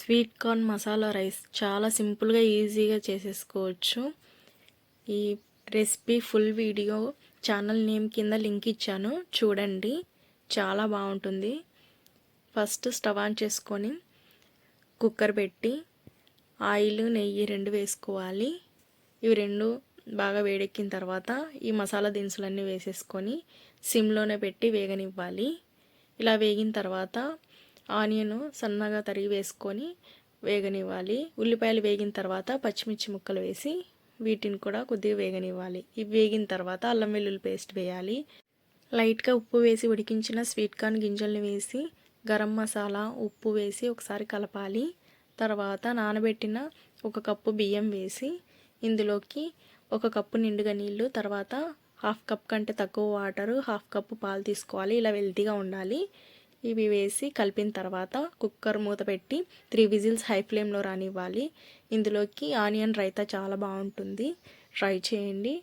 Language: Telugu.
స్వీట్ కార్న్ మసాలా రైస్ చాలా సింపుల్గా ఈజీగా చేసేసుకోవచ్చు. ఈ recipe full video channel name కింద లింక్ ఇచ్చాను, చూడండి. చాలా బాగుంటుంది. ఫస్ట్ స్టవ్ ఆన్ చేసుకొని కుక్కర్ పెట్టి ఆయిల్ నెయ్యి రెండు వేసుకోవాలి. ఇవి రెండు బాగా వేడెక్కిన తర్వాత ఈ మసాలా దినుసులన్నీ వేసేసుకొని సిమ్లోనే పెట్టి వేగనివ్వాలి. ఇలా వేగిన తర్వాత ఆనియన్ సన్నగా తరిగి వేసుకొని వేగనివ్వాలి. ఉల్లిపాయలు వేగిన తర్వాత పచ్చిమిర్చి ముక్కలు వేసి వీటిని కూడా కొద్దిగా వేగనివ్వాలి. ఇవి వేగిన తర్వాత అల్లం వెల్లుల్లి పేస్ట్ వేయాలి. లైట్గా ఉప్పు వేసి ఉడికించిన స్వీట్ కార్న్ గింజల్ని వేసి గరం మసాలా ఉప్పు వేసి ఒకసారి కలపాలి. తర్వాత నానబెట్టిన 1 కప్పు బియ్యం వేసి ఇందులోకి 1 కప్పు నిండుగా నీళ్ళు, తర్వాత 1/2 కప్ కంటే తక్కువ వాటరు, 1/2 కప్పు పాలు తీసుకోవాలి. ఇలా వెల్తీగా ఉండాలి. ఇవి వేసి కలిపిన తర్వాత కుక్కర్ మూత పెట్టి 3 విజిల్స్ హై ఫ్లేమ్లో రానివ్వాలి. ఇందులోకి ఆనియన్ రైతా చాలా బాగుంటుంది, ట్రై చేయండి.